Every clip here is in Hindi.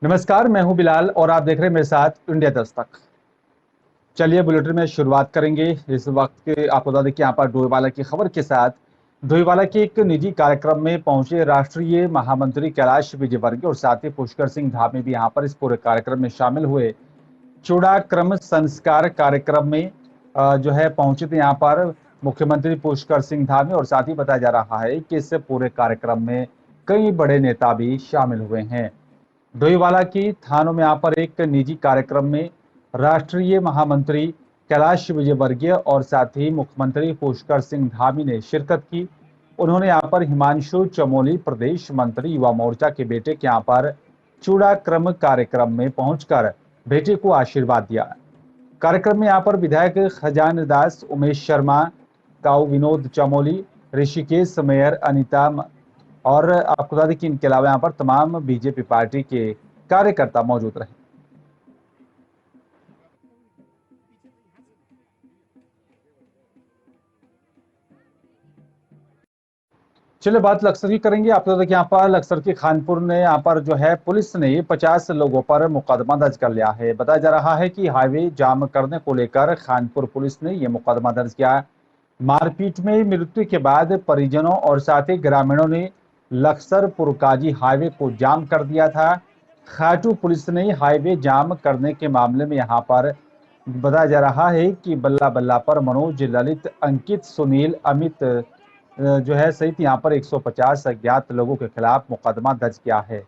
नमस्कार, मैं हूं बिलाल और आप देख रहे हैं मेरे साथ इंडिया दस्तक। चलिए बुलेटिन में शुरुआत करेंगे। इस वक्त के आपको बता दें कि यहाँ पर डोईवाला की खबर के साथ डोईवाला के एक निजी कार्यक्रम में पहुंचे राष्ट्रीय महामंत्री कैलाश विजयवर्गीय और साथ ही पुष्कर सिंह धामी भी यहाँ पर इस पूरे कार्यक्रम में शामिल हुए। चूड़ाक्रम संस्कार कार्यक्रम में जो है पहुंचे थे यहाँ पर मुख्यमंत्री पुष्कर सिंह धामी और साथ ही बताया जा रहा है कि इस पूरे कार्यक्रम में कई बड़े नेता भी शामिल हुए हैं। डोईवाला की थानों में यहाँ पर एक निजी कार्यक्रम में राष्ट्रीय महामंत्री कैलाश विजयवर्गीय और साथ ही मुख्यमंत्री पुष्कर सिंह धामी ने शिरकत की। उन्होंने यहाँ पर हिमांशु चमोली प्रदेश मंत्री युवा मोर्चा के बेटे के यहाँ पर चूड़ाक्रम कार्यक्रम में पहुंचकर बेटे को आशीर्वाद दिया। कार्यक्रम में यहाँ पर विधायक खजान दास, उमेश शर्मा, काऊ विनोद चमोली, ऋषिकेश मेयर अनिता और आपको बता दें कि इनके अलावा यहाँ पर तमाम बीजेपी पार्टी के कार्यकर्ता मौजूद रहे। चलिए बात लक्सर की करेंगे। आपको बता दें कि यहाँ पर लक्सर की खानपुर ने यहाँ पर जो है पुलिस ने 50 लोगों पर मुकदमा दर्ज कर लिया है। बताया जा रहा है कि हाईवे जाम करने को लेकर खानपुर पुलिस ने यह मुकदमा दर्ज किया। मारपीट में मृत्यु के बाद परिजनों और साथ ही ग्रामीणों ने लक्सर पुरकाजी हाईवे को जाम कर दिया था। खाटू पुलिस ने हाईवे जाम करने के मामले में यहाँ पर बताया जा रहा है कि बल्ला बल्ला पर मनोज, ललित, अंकित, सुनील, अमित जो है सहित यहाँ पर 150 अज्ञात लोगों के खिलाफ मुकदमा दर्ज किया है।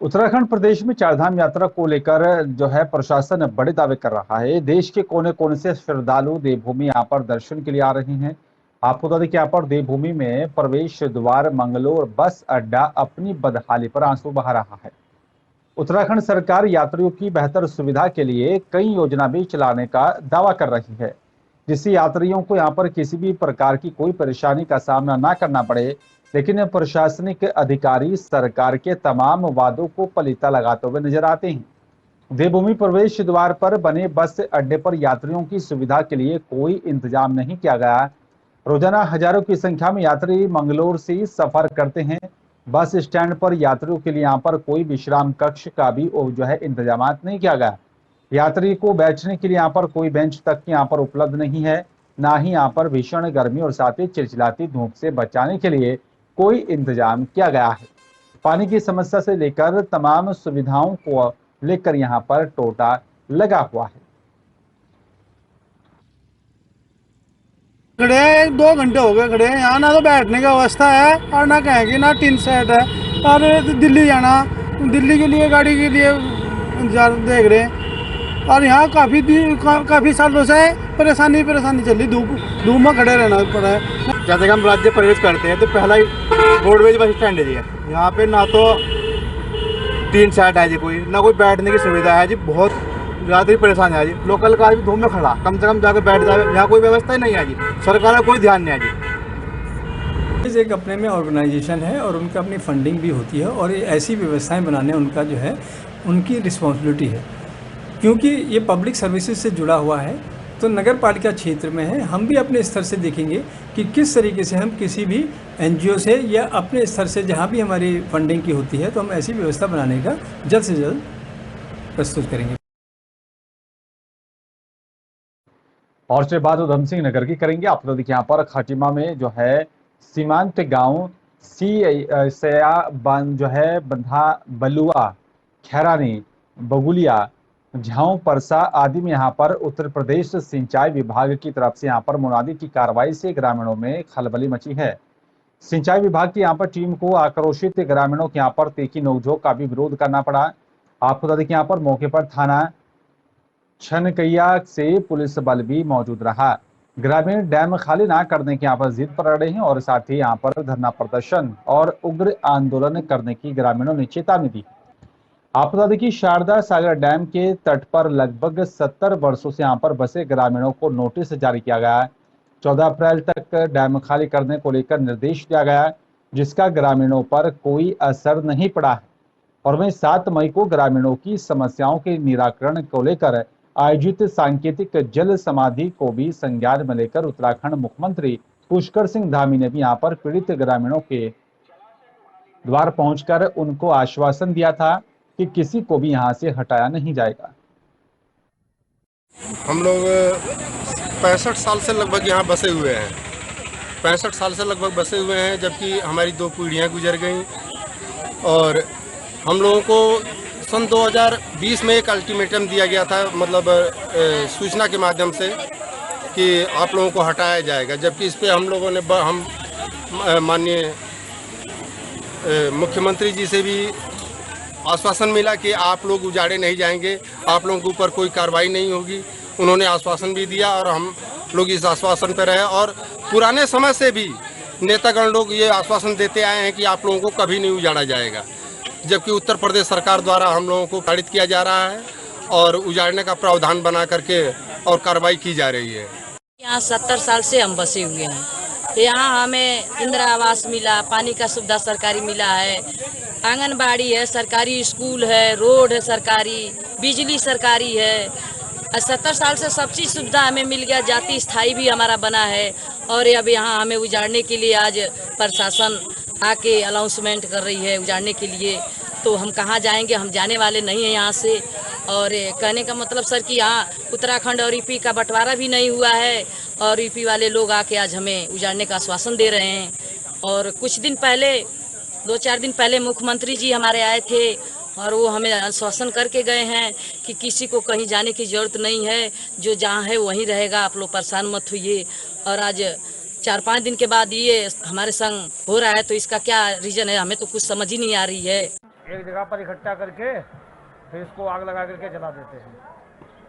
उत्तराखंड प्रदेश में चारधाम यात्रा को लेकर जो है प्रशासन बड़े दावे कर रहा है। देश के कोने कोने से श्रद्धालु देवभूमि यहाँ पर दर्शन के लिए आ रहे हैं। आपको बता दें कि यहाँ पर देवभूमि में प्रवेश द्वार मंगलोर बस अड्डा अपनी बदहाली पर आंसू बहा रहा है। उत्तराखंड सरकार यात्रियों की बेहतर सुविधा के लिए कई योजना भी चलाने का दावा कर रही है, जिससे यात्रियों को यहाँ पर किसी भी प्रकार की कोई परेशानी का सामना ना करना पड़े। लेकिन प्रशासनिक अधिकारी सरकार के तमाम वादों को पलीता लगाते हुए नजर आते हैं। देवभूमि प्रवेश द्वार पर बने बस अड्डे पर यात्रियों की सुविधा के लिए कोई इंतजाम नहीं किया गया। रोजाना हजारों की संख्या में यात्री मंगलोर से सफर करते हैं। बस स्टैंड पर यात्रियों के लिए यहाँ पर कोई विश्राम कक्ष का भी जो है इंतजाम नहीं किया गया। यात्री को बैठने के लिए यहाँ पर कोई बेंच तक यहाँ पर उपलब्ध नहीं है। ना ही यहाँ पर भीषण गर्मी और साथ ही चिलचिलाती धूप से बचाने के लिए कोई इंतजाम किया गया है। पानी की समस्या से लेकर तमाम सुविधाओं को लेकर यहाँ पर टोटा लगा हुआ है। खड़े हैं 2 घंटे हो गए खड़े हैं यहाँ, ना तो बैठने की व्यवस्था है और ना कहेंगे ना टिन सेट है। और दिल्ली जाना, दिल्ली के लिए गाड़ी के लिए देख रहे हैं और यहाँ काफ़ी सालों से परेशानी चल रही। धूप में खड़े रहना पड़ा है। जैसे कि हम राज्य प्रवेश करते हैं तो पहला ही रोडवेज बस स्टैंड है जी, यहाँ पे ना तो टिन सेट है जी, कोई ना कोई बैठने की सुविधा है जी। बहुत ज़्यादा ही परेशान है जी। लोकल कार भी धूप में खड़ा, कम से कम जाकर बैठ जाए, यहाँ कोई व्यवस्था ही नहीं है जी। सरकार का कोई ध्यान नहीं है जी। एक अपने में ऑर्गेनाइजेशन है और उनका अपनी फंडिंग भी होती है और ऐसी व्यवस्थाएं बनाने उनका जो है उनकी रिस्पॉन्सिबिलिटी है, क्योंकि ये पब्लिक सर्विसेज से जुड़ा हुआ है। तो नगर पालिका क्षेत्र में है, हम भी अपने स्तर से देखेंगे कि किस तरीके से हम किसी भी एनजीओ से या अपने स्तर से जहाँ भी हमारी फंडिंग की होती है तो हम ऐसी व्यवस्था बनाने का जल्द से जल्द प्रस्तुत करेंगे। और से बात उधम सिंह नगर की करेंगे। आप लोग यहाँ पर खाटिमा में जो है सीमांत गांव जो है बंधा, बलुआ, खैरानी, बगुलिया, झाऊ परसा आदि में यहाँ पर उत्तर प्रदेश सिंचाई विभाग की तरफ से यहाँ पर मुनादी की कार्रवाई से ग्रामीणों में खलबली मची है। सिंचाई विभाग की यहाँ पर टीम को आक्रोशित ग्रामीणों के यहाँ पर तीखी नोकझोंक का भी विरोध करना पड़ा। आपको बता दें कि यहाँ पर मौके पर थाना छनकैया से पुलिस बल भी मौजूद रहा। ग्रामीण डैम खाली ना करने की यहाँ पर जिद पर अड़े हैं और साथ ही यहाँ पर धरना प्रदर्शन और उग्र आंदोलन करने की ग्रामीणों ने चेतावनी दी। आपको बता दें कि शारदा सागर डैम के तट पर लगभग 70 वर्षों से यहाँ पर बसे ग्रामीणों को नोटिस जारी किया गया है। 14 अप्रैल तक डैम खाली करने को लेकर निर्देश दिया गया, जिसका ग्रामीणों पर कोई असर नहीं पड़ा है। और वहीं 7 मई को ग्रामीणों की समस्याओं के निराकरण को लेकर आयोजित सांकेतिक जल समाधि को भी संज्ञान में लेकर उत्तराखंड मुख्यमंत्री पुष्कर सिंह धामी ने भी यहाँ पर पीड़ित ग्रामीणों के द्वार पहुंचकर उनको आश्वासन दिया था कि किसी को भी यहाँ से हटाया नहीं जाएगा। हम लोग 65 साल से लगभग यहाँ बसे हुए हैं। 65 साल से लगभग बसे हुए हैं, जबकि हमारी 2 पीढ़ियाँ गुजर गईं। और हम लोगों को सन 2020 में एक अल्टीमेटम दिया गया था, मतलब सूचना के माध्यम से कि आप लोगों को हटाया जाएगा, जबकि इस पे हम लोगों ने हम माननीय मुख्यमंत्री जी से भी आश्वासन मिला कि आप लोग उजाड़े नहीं जाएंगे, आप लोगों के ऊपर कोई कार्रवाई नहीं होगी। उन्होंने आश्वासन भी दिया और हम लोग इस आश्वासन पर रहे। और पुराने समय से भी नेतागण लोग ये आश्वासन देते आए हैं कि आप लोगों को कभी नहीं उजाड़ा जाएगा, जबकि उत्तर प्रदेश सरकार द्वारा हम लोगों को प्रेरित किया जा रहा है और उजाड़ने का प्रावधान बना करके और कार्रवाई की जा रही है। यहाँ 70 साल से हम बसे हुए हैं। यहाँ हमें इंदिरा आवास मिला, पानी का सुविधा सरकारी मिला है, आंगनबाड़ी है, सरकारी स्कूल है, रोड है सरकारी, बिजली सरकारी है। 70 साल से सब चीज़ सुविधा हमें मिल गया, जाति स्थाई भी हमारा बना है। और अब यहाँ हमें उजाड़ने के लिए आज प्रशासन आके अनाउंसमेंट कर रही है उजाड़ने के लिए, तो हम कहाँ जाएंगे? हम जाने वाले नहीं हैं यहाँ से। और कहने का मतलब सर कि यहाँ उत्तराखंड और यूपी का बंटवारा भी नहीं हुआ है और यूपी वाले लोग आके आज हमें उजाड़ने का आश्वासन दे रहे हैं। और कुछ दिन पहले 2-4 दिन पहले मुख्यमंत्री जी हमारे आए थे और वो हमें आश्वासन करके गए हैं कि किसी को कहीं जाने की ज़रूरत नहीं है, जो जहाँ है वहीं रहेगा, आप लोग परेशान मत होइए। और आज 4-5 दिन के बाद ये हमारे संग हो रहा है, तो इसका क्या रीज़न है हमें तो कुछ समझ ही नहीं आ रही है। एक जगह पर इकट्ठा करके फिर इसको आग लगा करके जला देते हैं।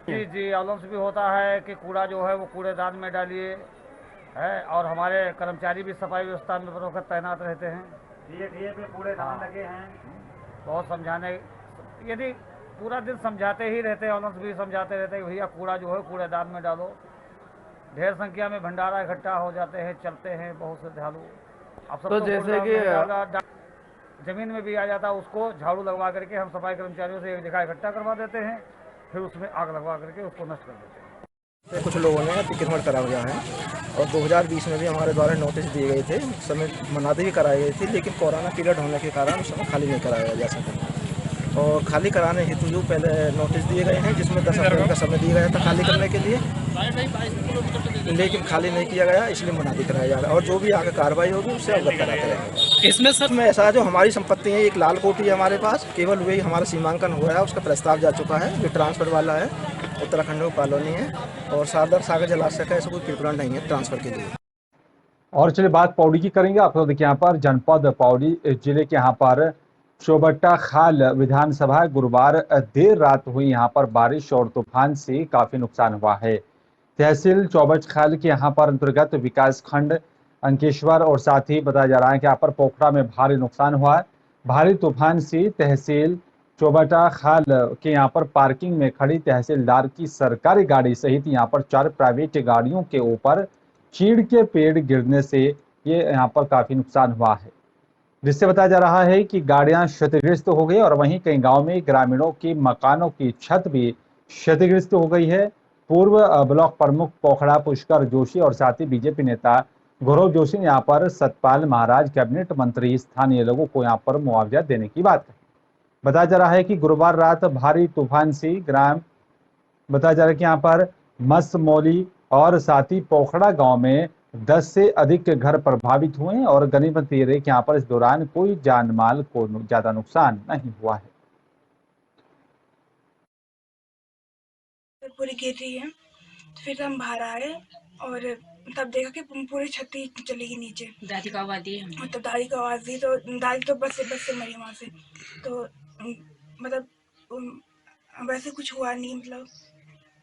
जी जी, अनाउंस भी होता है कि कूड़ा जो है वो कूड़ेदान में डालिए है, और हमारे कर्मचारी भी सफाई व्यवस्था में बरकत तैनात रहते हैं। ये पे कूड़ेदान लगे हैं, बहुत समझाने, यदि पूरा दिन समझाते ही रहते हैं, अनाउंस भी समझाते रहते हैं भैया कूड़ा जो है कूड़ेदान में डालो। ढेर संख्या में भंडारा इकट्ठा हो जाते हैं, चलते हैं बहुत से झाड़ू। अब सब तो जैसे कि जमीन में भी आ जाता है, उसको झाड़ू लगवा करके हम सफाई कर्मचारियों से एक जगह इकट्ठा करवा देते हैं, फिर उसमें आग लगवा करके उसको नष्ट कर देते हैं। कुछ लोगों ने अतिक्रमण करा हुआ है और 2020 में भी हमारे द्वारा नोटिस दिए गए थे, उस समय मनादी भी कराई गई थी, लेकिन कोरोना पीरियड होने के कारण उस समय खाली नहीं कराया जा सका। और खाली कराने हेतु जो पहले नोटिस दिए गए हैं, जिसमें 10 अप्रैल का समय दिया गया था खाली करने के लिए, लेकिन खाली नहीं किया गया, इसलिए मनादी कराया जा रहा है। और जो भी आगे कार्रवाई होगी उससे अवगत कराते रहेंगे। इसमें सर में ऐसा जो हमारी संपत्ति है, एक लाल कोठी है हमारे पास, केवल वही हमारा सीमांकन हुआ है, उसका प्रस्ताव जा चुका है, जो ट्रांसफर वाला है, उत्तराखंड में कॉलोनी है और सारदार सागर जलाशय का ऐसा कोई प्रकरण नहीं है ट्रांसफर के लिए। और चलिए बात पौड़ी की करेंगे। आप लोग देखिए यहाँ पर जनपद पौड़ी जिले के यहाँ पर चौबट्टा खाल विधानसभा गुरुवार देर रात हुई यहाँ पर बारिश और तूफान से काफी नुकसान हुआ है। तहसील चौबट खाल के यहाँ पर अंतर्गत विकास खंड अंकेश्वर और साथ ही बताया जा रहा है कि यहाँ पर पोखरा में भारी नुकसान हुआ है। भारी तूफान से तहसील चौबट्टा खाल के यहाँ पर पार्किंग में खड़ी तहसीलदार की सरकारी गाड़ी सहित यहाँ पर 4 प्राइवेट गाड़ियों के ऊपर चीड़ के पेड़ गिरने से ये यहाँ पर काफी नुकसान हुआ है, जिससे बताया जा रहा है कि गाड़ियां क्षतिग्रस्त हो गई और वहीं कई गांव में ग्रामीणों के मकानों की छत भी क्षतिग्रस्त हो गई है। पूर्व ब्लॉक प्रमुख पोखड़ा पुष्कर जोशी और साथ ही बीजेपी नेता गौरव जोशी ने यहाँ पर सतपाल महाराज कैबिनेट मंत्री स्थानीय लोगों को यहाँ पर मुआवजा देने की बात कही। बताया जा रहा है कि गुरुवार रात भारी तूफान से ग्राम बताया जा रहा है कि यहाँ पर मसमौली और साथ ही पोखड़ा गांव में 10 से अधिक घर प्रभावित हुए और गनीमत ये रही कि यहाँ पर इस दौरान कोई जान माल को ज्यादा नुकसान नहीं हुआ है। पूरी गिर रही है, तो फिर हम बाहर आए और तब देखा कि पूरी छत ही चली गई नीचे। दादी का आवाज दी हमने, तो दादी का आवाज दी, तो दादी तो बस से मरी वहाँ से। तो मतलब वैसे कुछ हुआ नहीं, मतलब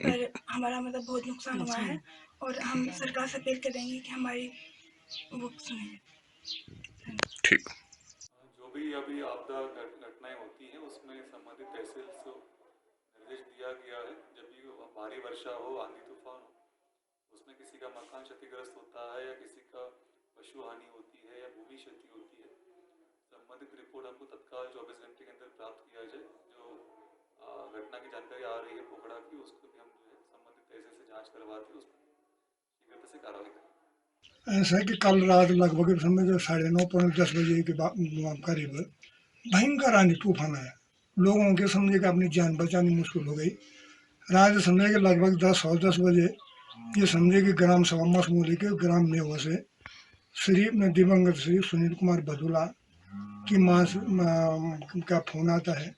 पर हमारा मतलब बहुत नुकसान हुआ है और हम सरकार से अपील करेंगे कि हमारी वो सुने। ठीक। जो भी अभी आपदा घटनाएं होती हैं उसमें संबंधित तहसील से निर्देश दिया गया है, जब भी भारी वर्षा हो, आंधी तूफान हो, उसमें किसी का मकान क्षतिग्रस्त होता है या किसी का पशु हानि होती है या भूमि क्षति होती है, संबंधित रिपोर्ट हमको तत्काल 24 घंटे के अंदर प्राप्त किया जाए। जो घटना की जानकारी आ रही है पोखड़ा की, उसको भी हम जांच करवाती उस पर शीघ्रता से कार्रवाई करें। ऐसा है कि कल रात लगभग समय 9:30 पौने 10 बजे के करीब भयंकर आंधी तूफान आया। लोगों के समझे कि अपनी जान बचानी मुश्किल हो गई। रात समय के लगभग 10 बजे ये समझे कि ग्राम सभा मसमूली के ग्राम नेवा से दिवंगत श्री सुनील कुमार बदुला की माँ का फोन आता है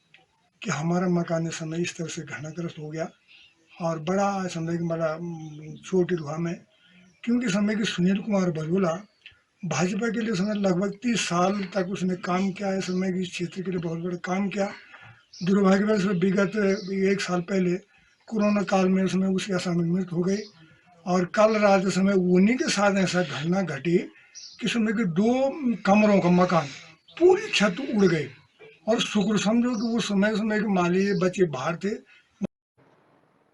कि हमारा मकान इस समय इस तरह से घटनाग्रस्त हो गया और बड़ा समय बड़ा चोट हुआ में, क्योंकि समय कि सुनील कुमार बदुला भाजपा के लिए समय लगभग 30 साल तक उसने काम किया है। समय की क्षेत्र के लिए बहुत बड़ा काम किया। दुर्भाग्यवश विगत 1 साल पहले कोरोना काल में उसमें उसकी असामयिक मृत्यु हो गई और कल रात समय उन्हीं के साथ ऐसा घटना घटी कि समय के 2 कमरों का मकान पूरी छत उड़ गई और शुक्र समझो कि वो समय के माली बच्चे बाहर थे।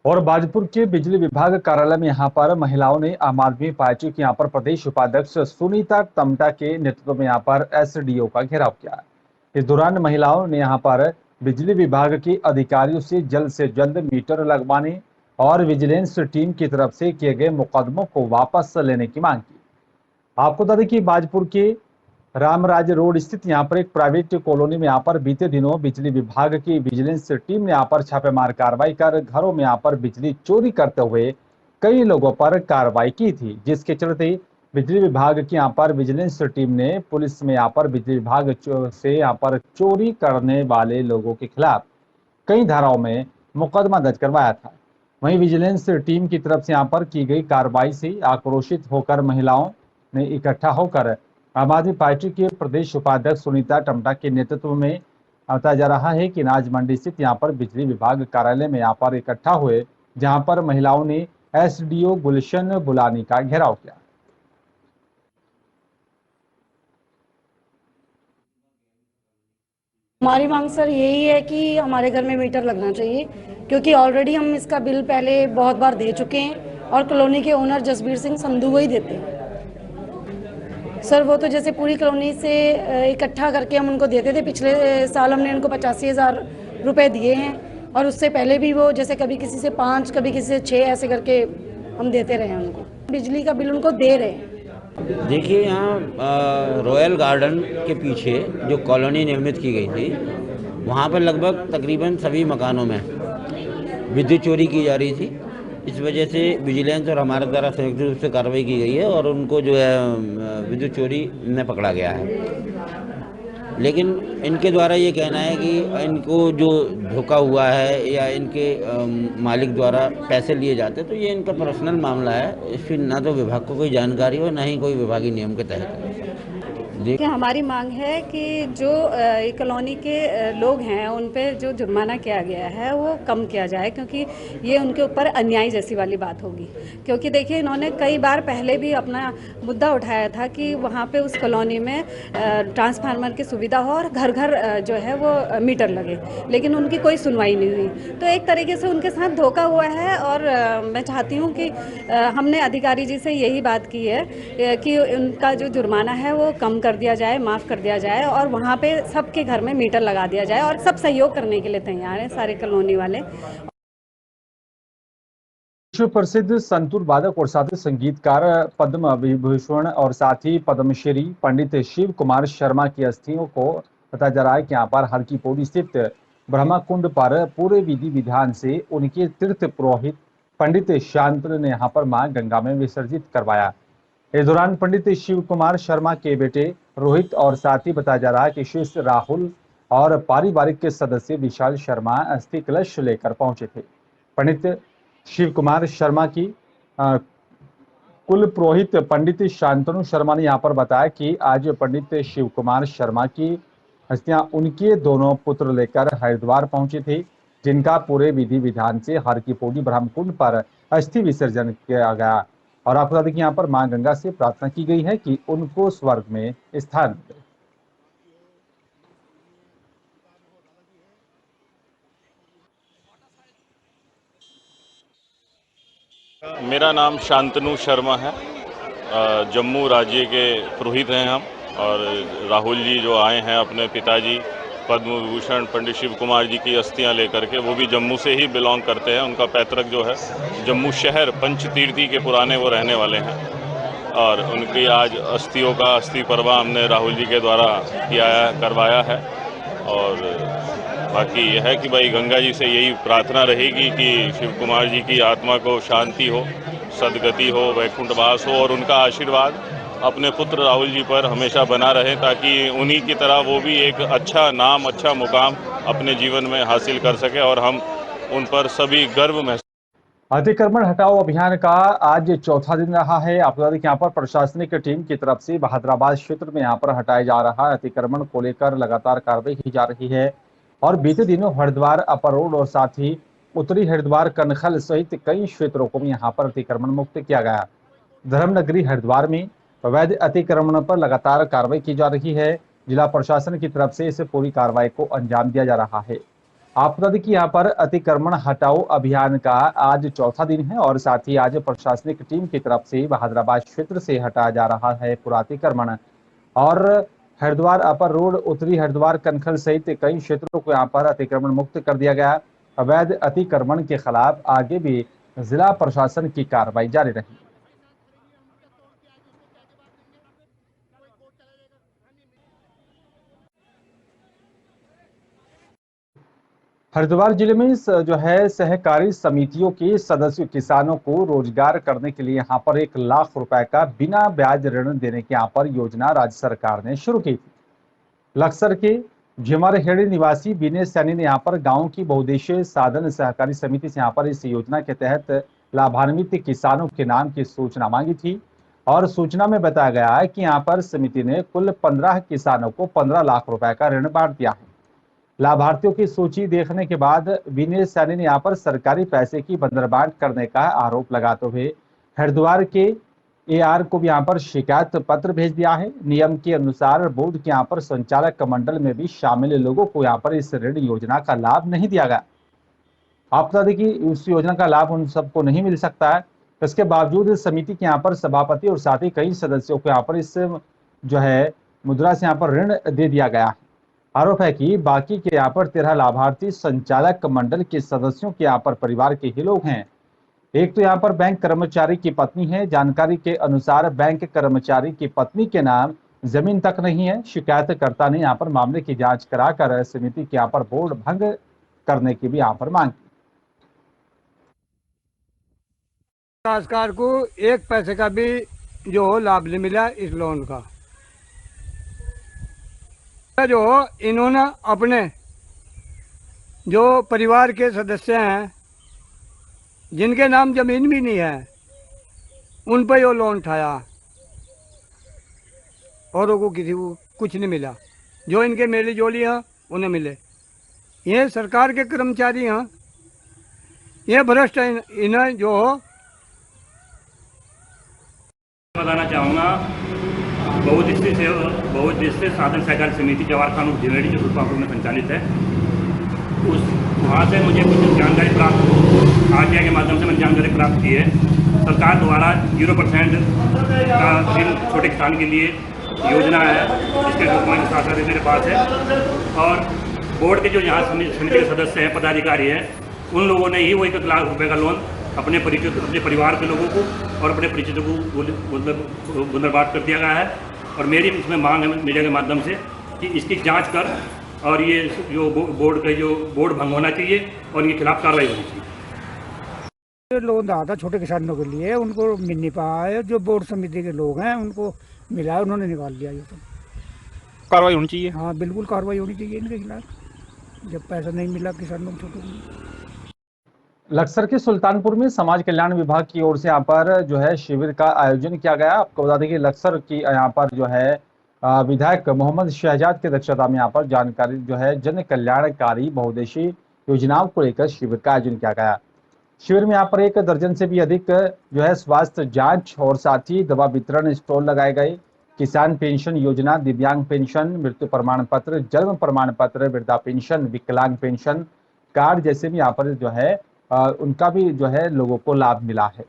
और बाजपुर के बिजली विभाग कार्यालय में यहाँ पर महिलाओं ने आम आदमी पार्टी के यहाँ पर प्रदेश उपाध्यक्ष सुनीता टमटा के नेतृत्व में यहाँ पर एसडीओ का घेराव किया। इस दौरान महिलाओं ने यहाँ पर बिजली विभाग के अधिकारियों से जल्द मीटर लगवाने और विजिलेंस टीम की तरफ से किए गए मुकदमों को वापस लेने की मांग की। आपको बता दें कि बाजपुर के रामराज रोड स्थित यहाँ पर एक प्राइवेट कॉलोनी में यहाँ पर बीते दिनों बिजली विभाग की विजिलेंस टीम ने यहाँ पर छापेमार कार्रवाई कर घरों में यहाँ पर बिजली चोरी करते हुए कई लोगों पर कार्रवाई की थी, जिसके चलते बिजली विभाग की यहाँ पर विजिलेंस टीम ने पुलिस में यहाँ पर बिजली विभाग से यहाँ पर चोरी करने वाले लोगों के खिलाफ कई धाराओं में मुकदमा दर्ज करवाया था। वहीं विजिलेंस टीम की तरफ से यहाँ पर की गई कार्रवाई से आक्रोशित होकर महिलाओं ने इकट्ठा होकर आम आदमी पार्टी के प्रदेश उपाध्यक्ष सुनीता टमटा के नेतृत्व में बताया जा रहा है कि नाज मंडी स्थित यहाँ पर बिजली विभाग कार्यालय में यहाँ पर इकट्ठा हुए, जहाँ पर महिलाओं ने एसडीओ गुलशन बुलानी का घेराव किया। हमारी मांग सर यही है कि हमारे घर में मीटर लगना चाहिए, क्योंकि ऑलरेडी हम इसका बिल पहले बहुत बार दे चुके हैं और कॉलोनी के ओनर जसबीर सिंह संधू वही देते हैं सर। वो तो जैसे पूरी कॉलोनी से इकट्ठा करके हम उनको देते थे। पिछले साल हमने उनको 85,000 रुपये दिए हैं और उससे पहले भी वो जैसे कभी किसी से 5 कभी किसी से 6 ऐसे करके हम देते रहे हैं उनको। बिजली का बिल उनको दे रहे हैं। देखिए, यहाँ रॉयल गार्डन के पीछे जो कॉलोनी निर्मित की गई थी, वहाँ पर लगभग तकरीबन सभी मकानों में विद्युत चोरी की जा रही थी। इस वजह से विजिलेंस और हमारे द्वारा संयुक्त रूप से कार्रवाई की गई है और उनको जो है विद्युत चोरी में पकड़ा गया है। लेकिन इनके द्वारा ये कहना है कि इनको जो धोखा हुआ है या इनके मालिक द्वारा पैसे लिए जाते, तो ये इनका पर्सनल मामला है। इसकी ना तो विभाग को कोई जानकारी हो, ना ही कोई विभागीय नियम के तहत है। कि हमारी मांग है कि जो कॉलोनी के लोग हैं उन पे जो जुर्माना किया गया है वो कम किया जाए, क्योंकि ये उनके ऊपर अन्याय जैसी वाली बात होगी। क्योंकि देखिए, इन्होंने कई बार पहले भी अपना मुद्दा उठाया था कि वहाँ पे उस कॉलोनी में ट्रांसफार्मर की सुविधा हो और घर घर जो है वो मीटर लगे, लेकिन उनकी कोई सुनवाई नहीं हुई। तो एक तरीके से उनके साथ धोखा हुआ है और मैं चाहती हूँ कि हमने अधिकारी जी से यही बात की है कि उनका जो जुर्माना है वो कम कर दिया जाए, माफ़ कर दिया जाए और वहाँ पे सबके घर में मीटर लगा दिया जाए। और सब सहयोग करने के लिए तैयार हैं, सारे कॉलोनी वाले। विश्व प्रसिद्ध संतूर वादक और साथ ही संगीतकार पद्म विभूषण और साथ ही पद्मश्री पंडित शिव कुमार शर्मा की अस्थियों को बताया जा रहा है कि यहाँ पर हर की पौड़ी स्थित ब्रह्मा कुंड पर पूरे विधि विधान से उनके तीर्थ पुरोहित पंडित शांतनु ने यहाँ पर मां गंगा में विसर्जित करवाया। इस दौरान पंडित शिव कुमार शर्मा के बेटे रोहित और साथ ही बताया जा रहा है कि शिष्य राहुल और पारिवारिक के सदस्य विशाल शर्मा अस्थि कलश लेकर पहुंचे थे। पंडित शिव कुमार शर्मा की कुल पुरोहित पंडित शांतनु शर्मा ने यहाँ पर बताया कि आज पंडित शिव कुमार शर्मा की अस्थियां उनके दोनों पुत्र लेकर हरिद्वार पहुंचे थे, जिनका पूरे विधि विधान से हर की पौड़ी ब्रह्मकुंड पर अस्थि विसर्जन किया गया। और आपको बता दें कि यहाँ पर मां गंगा से प्रार्थना की गई है कि उनको स्वर्ग में स्थान मिले। मेरा नाम शांतनु शर्मा है। जम्मू राज्य के पुरोहित हैं हम, और राहुल जी जो आए हैं अपने पिताजी पद्म विभूषण पंडित शिव कुमार जी की अस्थियां लेकर के, वो भी जम्मू से ही बिलोंग करते हैं। उनका पैतृक जो है जम्मू शहर पंचतीर्थी के पुराने वो रहने वाले हैं, और उनकी आज अस्थियों का अस्थि पर्वा हमने राहुल जी के द्वारा करवाया है। और बाकी यह है कि भाई गंगा जी से यही प्रार्थना रहेगी कि शिव कुमार जी की आत्मा को शांति हो, सद्गति हो, वैकुंठवास हो, और उनका आशीर्वाद अपने पुत्र राहुल जी पर हमेशा बना रहे, ताकि उन्हीं की तरह वो भी एक अच्छा नाम, अच्छा मुकाम अपने जीवन में हासिल कर सके और हम उन पर सभी गर्व महसूस। अतिक्रमण हटाओ अभियान का आज चौथा दिन रहा है। आपको बता दें कि यहाँ पर प्रशासनिक टीम की तरफ से बहादुराबाद क्षेत्र में यहाँ पर हटाया जा रहा है अतिक्रमण को लेकर लगातार कार्रवाई की जा रही है। और बीते दिनों हरिद्वार अपर रोड और साथ ही उत्तरी हरिद्वार कनखल सहित कई क्षेत्रों को भी यहाँ पर अतिक्रमण मुक्त किया गया। धर्मनगरी हरिद्वार में अवैध अतिक्रमण पर लगातार कार्रवाई की जा रही है। जिला प्रशासन की तरफ से इस पूरी कार्रवाई को अंजाम दिया जा रहा है। आपको बता दें कि यहाँ पर अतिक्रमण हटाओ अभियान का आज चौथा दिन है और साथ ही आज प्रशासनिक टीम की तरफ से बहादुराबाद क्षेत्र से हटाया जा रहा है पूरा अतिक्रमण। और हरिद्वार अपर रोड, उत्तरी हरिद्वार कनखल सहित कई क्षेत्रों को यहाँ पर अतिक्रमण मुक्त कर दिया गया। अवैध अतिक्रमण के खिलाफ आगे भी जिला प्रशासन की कार्रवाई जारी रही। हरिद्वार जिले में जो है सहकारी समितियों के सदस्य किसानों को रोजगार करने के लिए यहाँ पर 1 लाख रुपए का बिना ब्याज ऋण देने की यहाँ पर योजना राज्य सरकार ने शुरू की थी। लक्सर के झिमरहेड़ी निवासी विनय सैनी ने यहाँ पर गांव की बहुउद्देशीय साधन सहकारी समिति से यहाँ पर इस योजना के तहत लाभान्वित किसानों के नाम की सूचना मांगी थी। और सूचना में बताया गया है कि यहाँ पर समिति ने कुल 15 किसानों को 15 लाख रुपए का ऋण बांट दिया है। लाभार्थियों की सूची देखने के बाद विनय सैनी ने यहाँ पर सरकारी पैसे की बंदरबांट करने का आरोप लगाते हुए हरिद्वार के AR को भी यहाँ पर शिकायत पत्र भेज दिया है। नियम के अनुसार बोर्ड के यहाँ पर संचालक मंडल में भी शामिल लोगों को यहाँ पर इस ऋण योजना का लाभ नहीं दिया गया। आप बता दें कि इस योजना का लाभ उन सबको नहीं मिल सकता है। इसके बावजूद समिति के यहाँ पर सभापति और साथ ही कई सदस्यों को यहाँ पर इस जो है मुद्रा से यहाँ पर ऋण दे दिया गया है। आरोप है कि बाकी के यहाँ पर 13 लाभार्थी संचालक मंडल के सदस्यों के यहाँ पर परिवार के ही लोग हैं। एक तो यहाँ पर बैंक कर्मचारी की पत्नी है। जानकारी के अनुसार बैंक कर्मचारी की पत्नी के नाम जमीन तक नहीं है। शिकायतकर्ता ने यहाँ पर मामले की जांच कराकर समिति के यहाँ पर बोर्ड भंग करने की भी यहाँ पर मांग की। सरकार को 1 पैसे का भी जो लाभ नहीं मिला इस लोन का। जो इन्होंने अपने जो परिवार के सदस्य हैं जिनके नाम जमीन भी नहीं है उन पर यो लोन उठाया और उनको किसी को कुछ नहीं मिला। जो इनके मेली जोली हैं उन्हें मिले। ये सरकार के कर्मचारी हैं, ये भ्रष्ट इन्हें जो बताना चाहूँगा बहुउद्देशीय साधन सहकारी समिति जवाहर खान झिमरहेड़ी जो सुल्तानपुर में संचालित है, उस वहाँ से मुझे कुछ जानकारी प्राप्त RTI के माध्यम से मैंने जानकारी प्राप्त की है। सरकार द्वारा 0% का ऋण छोटे किसान के लिए योजना है, जिसके डॉक्यूमेंट साथ मेरे पास है। और बोर्ड के जो यहाँ समिति के सदस्य हैं, पदाधिकारी हैं, उन लोगों ने ही वो 1 लाख रुपये का लोन अपने परिवार के लोगों को और अपने परिचितों को मतलब बंदरबांट कर दिया गया है। और मेरी इसमें मांग है मीडिया के माध्यम से कि इसकी जांच कर और ये जो बोर्ड भंग होना चाहिए और इनके खिलाफ कार्रवाई होनी चाहिए। लोन रहा था छोटे किसानों के लिए, उनको मिल नहीं पाया है। जो बोर्ड समिति के लोग हैं उनको मिला है, उन्होंने निकाल लिया। ये तो कार्रवाई होनी चाहिए। हाँ बिल्कुल कार्रवाई होनी चाहिए इनके खिलाफ, जब पैसा नहीं मिला किसानों को। लक्सर के सुल्तानपुर में समाज कल्याण विभाग की ओर से यहाँ पर जो है शिविर का आयोजन किया गया। आपको बता दें कि लक्सर की यहाँ पर जो है विधायक मोहम्मद शहजाद की अध्यक्षता में यहाँ पर जानकारी जो है जन कल्याणकारी बहुउद्देशीय योजनाओं को लेकर शिविर का आयोजन किया गया। शिविर में यहाँ पर 1 दर्जन से भी अधिक जो है स्वास्थ्य जांच और साथ ही दवा वितरण स्टॉल लगाए गए। किसान पेंशन योजना, दिव्यांग पेंशन, मृत्यु प्रमाण पत्र, जन्म प्रमाण पत्र, वृद्धा पेंशन, विकलांग पेंशन कार्ड जैसे भी यहाँ पर जो है उनका भी जो है लोगों को लाभ मिला है।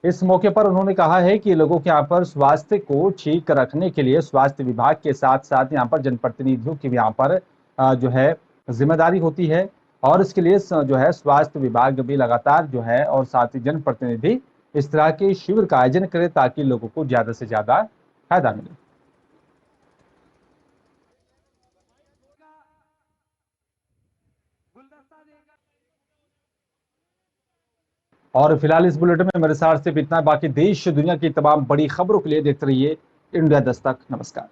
इस मौके पर उन्होंने कहा है कि लोगों के यहाँ पर स्वास्थ्य को ठीक रखने के लिए स्वास्थ्य विभाग के साथ साथ यहाँ पर जनप्रतिनिधियों की भी यहाँ पर जो है जिम्मेदारी होती है और इसके लिए जो है स्वास्थ्य विभाग भी लगातार जो है और साथ ही जनप्रतिनिधि इस तरह के शिविर का आयोजन करें ताकि लोगों को ज्यादा से ज्यादा फायदा मिले। और फिलहाल इस बुलेटिन में मेरे साथ सिर्फ इतना, बाकी देश दुनिया की तमाम बड़ी खबरों के लिए देखते रहिए इंडिया दस्तक। नमस्कार।